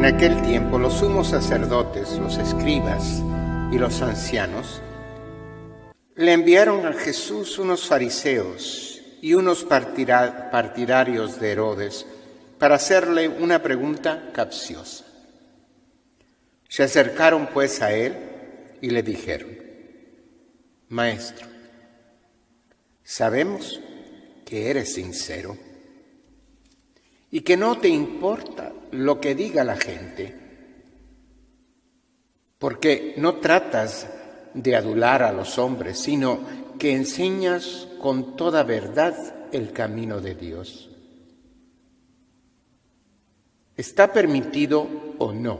En aquel tiempo los sumos sacerdotes, los escribas y los ancianos le enviaron a Jesús unos fariseos y unos partidarios de Herodes para hacerle una pregunta capciosa. Se acercaron pues a él y le dijeron: Maestro, sabemos que eres sincero y que no te importa lo que diga la gente, porque no tratas de adular a los hombres, sino que enseñas con toda verdad el camino de Dios. ¿Está permitido o no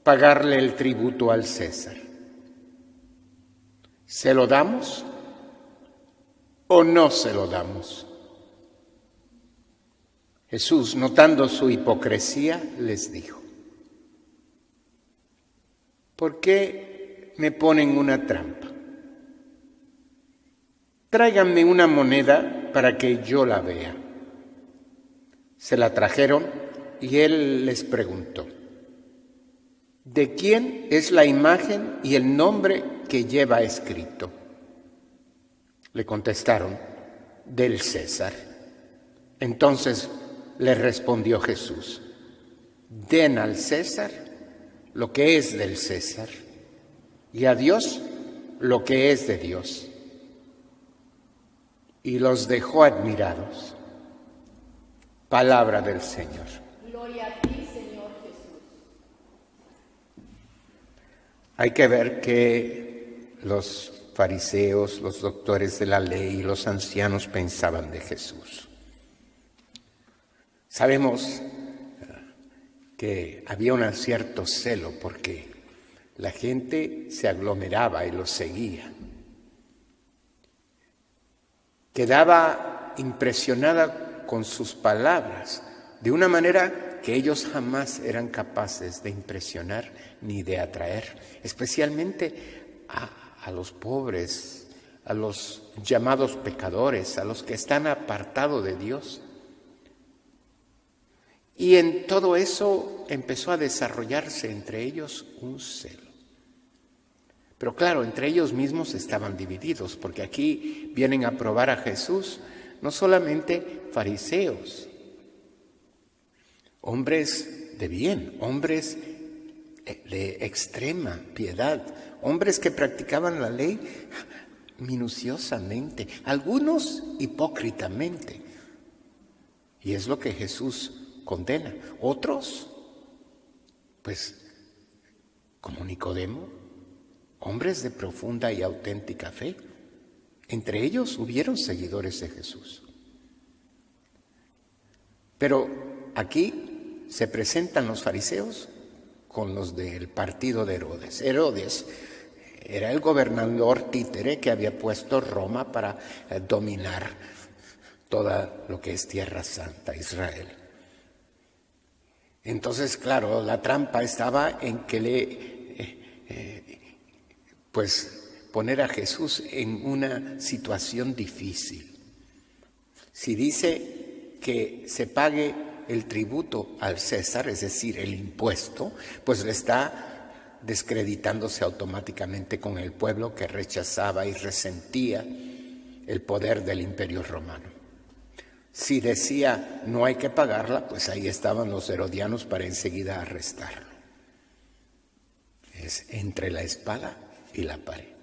pagarle el tributo al César? ¿Se lo damos o no se lo damos? Jesús, notando su hipocresía, les dijo: ¿por qué me ponen una trampa? Tráiganme una moneda para que yo la vea. Se la trajeron y él les preguntó: ¿de quién es la imagen y el nombre que lleva escrito? Le contestaron: del César. Entonces le respondió Jesús: den al César lo que es del César y a Dios lo que es de Dios. Y los dejó admirados. Palabra del Señor. Gloria a ti, Señor Jesús. Hay que ver que los fariseos, los doctores de la ley y los ancianos pensaban de Jesús. Sabemos que había un cierto celo porque la gente se aglomeraba y lo seguía. Quedaba impresionada con sus palabras, de una manera que ellos jamás eran capaces de impresionar ni de atraer, especialmente a los pobres, a los llamados pecadores, a los que están apartados de Dios. Y en todo eso empezó a desarrollarse entre ellos un celo. Pero claro, entre ellos mismos estaban divididos, porque aquí vienen a probar a Jesús no solamente fariseos, hombres de bien, hombres de extrema piedad, hombres que practicaban la ley minuciosamente, algunos hipócritamente. Y es lo que Jesús condena. Otros, pues, como Nicodemo, hombres de profunda y auténtica fe. Entre ellos hubieron seguidores de Jesús. Pero aquí se presentan los fariseos con los del partido de Herodes. Herodes era el gobernador títere que había puesto Roma para dominar toda lo que es Tierra Santa, Israel. Entonces, claro, la trampa estaba en que poner a Jesús en una situación difícil. Si dice que se pague el tributo al César, es decir, el impuesto, pues le está descreditándose automáticamente con el pueblo que rechazaba y resentía el poder del Imperio Romano. Si decía no hay que pagarla, pues ahí estaban los herodianos para enseguida arrestarlo. Es entre la espada y la pared.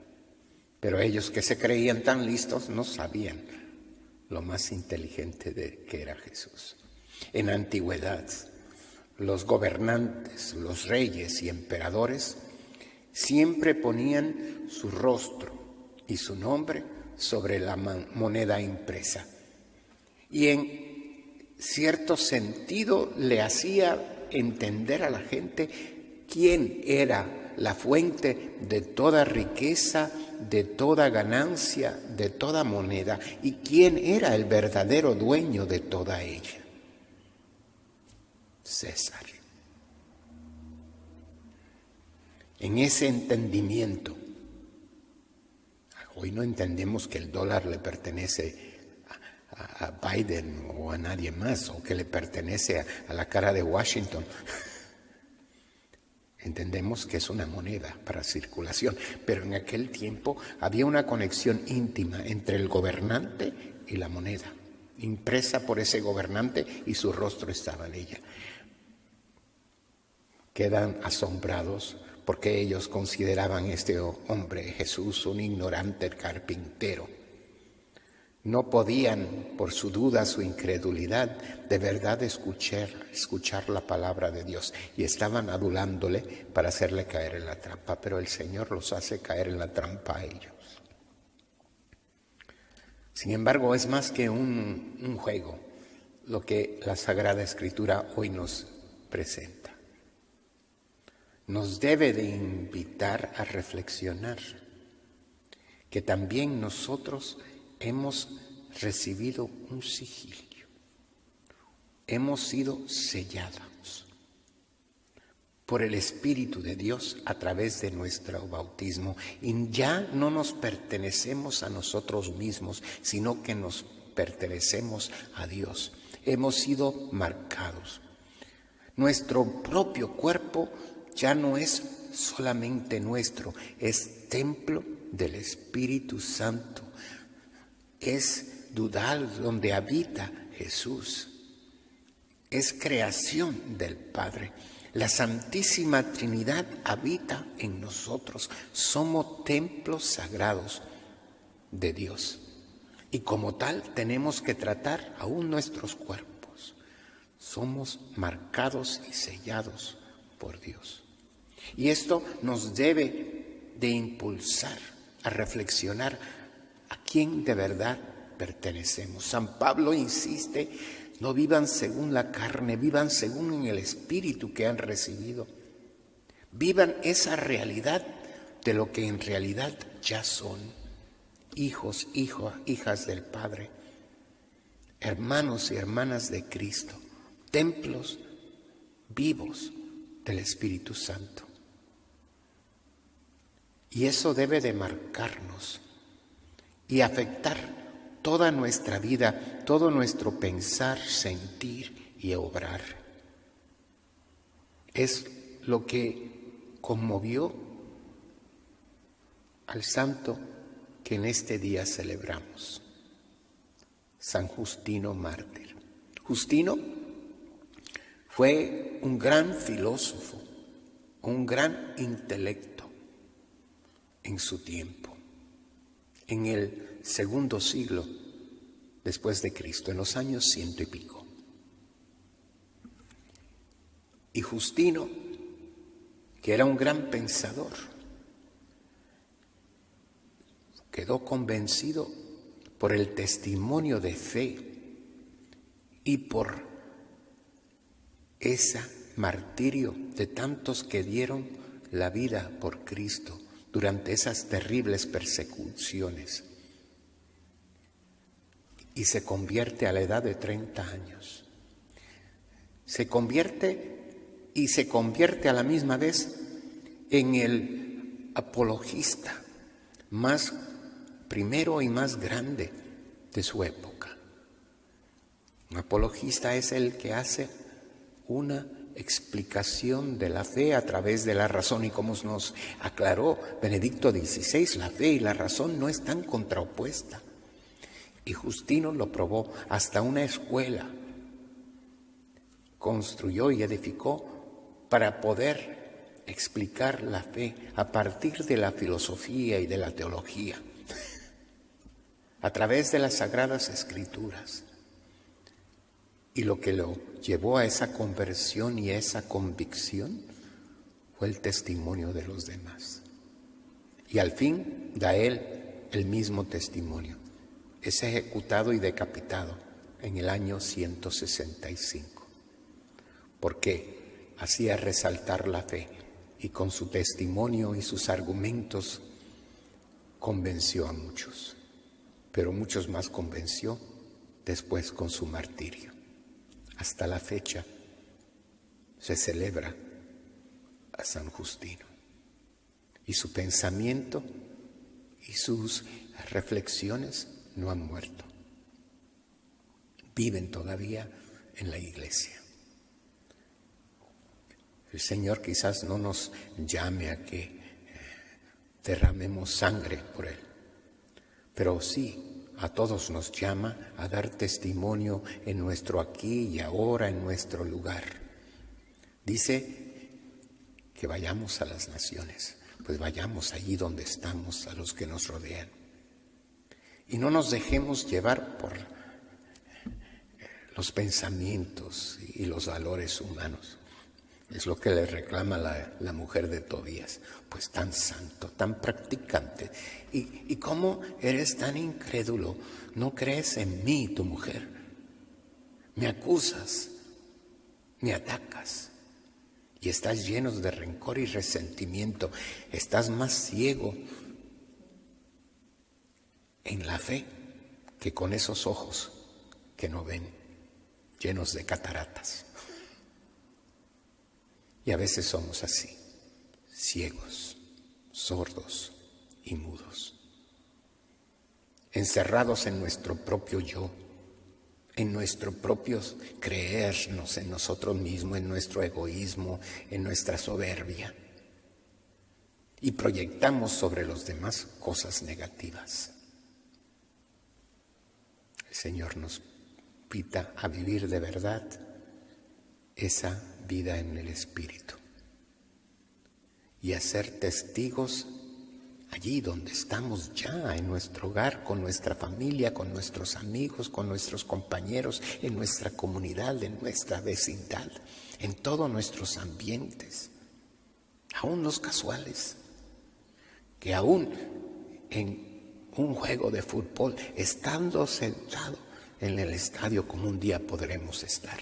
Pero ellos que se creían tan listos no sabían lo más inteligente de que era Jesús. En la antigüedad, los gobernantes, los reyes y emperadores siempre ponían su rostro y su nombre sobre la moneda impresa. Y en cierto sentido le hacía entender a la gente quién era la fuente de toda riqueza, de toda ganancia, de toda moneda, y quién era el verdadero dueño de toda ella. César. En ese entendimiento, hoy no entendemos que el dólar le pertenece a Biden o a nadie más, o que le pertenece a la cara de Washington. Entendemos que es una moneda para circulación, pero en aquel tiempo había una conexión íntima entre el gobernante y la moneda, impresa por ese gobernante y su rostro estaba en ella. Quedan asombrados porque ellos consideraban este hombre, Jesús, un ignorante carpintero. No podían, por su duda, su incredulidad, de verdad escuchar la palabra de Dios y estaban adulándole para hacerle caer en la trampa, pero el Señor los hace caer en la trampa a ellos. Sin embargo, es más que un juego lo que la Sagrada Escritura hoy nos presenta. Nos debe de invitar a reflexionar que también nosotros hemos recibido un sigilio, hemos sido sellados por el Espíritu de Dios a través de nuestro bautismo y ya no nos pertenecemos a nosotros mismos, sino que nos pertenecemos a Dios. Hemos sido marcados. Nuestro propio cuerpo ya no es solamente nuestro, es templo del Espíritu Santo. Es dudar donde habita Jesús. Es creación del Padre. La Santísima Trinidad habita en nosotros. Somos templos sagrados de Dios. Y como tal tenemos que tratar aún nuestros cuerpos. Somos marcados y sellados por Dios. Y esto nos debe de impulsar a reflexionar a quién de verdad pertenecemos. San Pablo insiste, no vivan según la carne, vivan según en el Espíritu que han recibido. Vivan esa realidad de lo que en realidad ya son. Hijos, hijas del Padre, hermanos y hermanas de Cristo, templos vivos del Espíritu Santo. Y eso debe de marcarnos y afectar toda nuestra vida, todo nuestro pensar, sentir y obrar. Es lo que conmovió al santo que en este día celebramos, San Justino mártir. Justino fue un gran filósofo, un gran intelecto en su tiempo, en el segundo siglo después de Cristo, en los años 100 y pico. Y Justino, que era un gran pensador, quedó convencido por el testimonio de fe y por ese martirio de tantos que dieron la vida por Cristo durante esas terribles persecuciones. Y se convierte a la edad de 30 años. Se convierte a la misma vez en el apologista más primero y más grande de su época. Un apologista es el que hace una explicación de la fe a través de la razón, y como nos aclaró Benedicto XVI, la fe y la razón no están contraopuestas. Y Justino lo probó, hasta una escuela construyó y edificó para poder explicar la fe a partir de la filosofía y de la teología, a través de las Sagradas Escrituras. Y lo que lo llevó a esa conversión y a esa convicción fue el testimonio de los demás. Y al fin da él el mismo testimonio. Es ejecutado y decapitado en el año 165, porque hacía resaltar la fe y con su testimonio y sus argumentos convenció a muchos, pero muchos más convenció después con su martirio. Hasta la fecha se celebra a San Justino y su pensamiento y sus reflexiones no han muerto, viven todavía en la Iglesia. El Señor quizás no nos llame a que derramemos sangre por Él, pero sí, a todos nos llama a dar testimonio en nuestro aquí y ahora, en nuestro lugar. Dice que vayamos a las naciones, pues vayamos allí donde estamos, a los que nos rodean. Y no nos dejemos llevar por los pensamientos y los valores humanos. Es lo que le reclama la mujer de Tobías. Pues tan santo, tan practicante. ¿Y cómo eres tan incrédulo? ¿No crees en mí, tu mujer? Me acusas, me atacas. Y estás lleno de rencor y resentimiento. Estás más ciego en la fe que con esos ojos que no ven, llenos de cataratas. Y a veces somos así, ciegos, sordos y mudos, encerrados en nuestro propio yo, en nuestro propio creernos en nosotros mismos, en nuestro egoísmo, en nuestra soberbia. Y proyectamos sobre los demás cosas negativas. El Señor nos invita a vivir de verdad esa vida en el Espíritu y a ser testigos allí donde estamos ya, en nuestro hogar, con nuestra familia, con nuestros amigos, con nuestros compañeros, en nuestra comunidad, en nuestra vecindad, en todos nuestros ambientes, aún los casuales, que aún en un juego de fútbol, estando sentado en el estadio como un día podremos estar,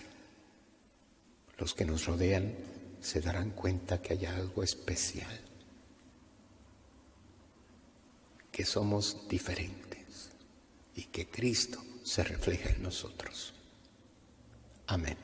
los que nos rodean se darán cuenta que hay algo especial, que somos diferentes y que Cristo se refleja en nosotros. Amén.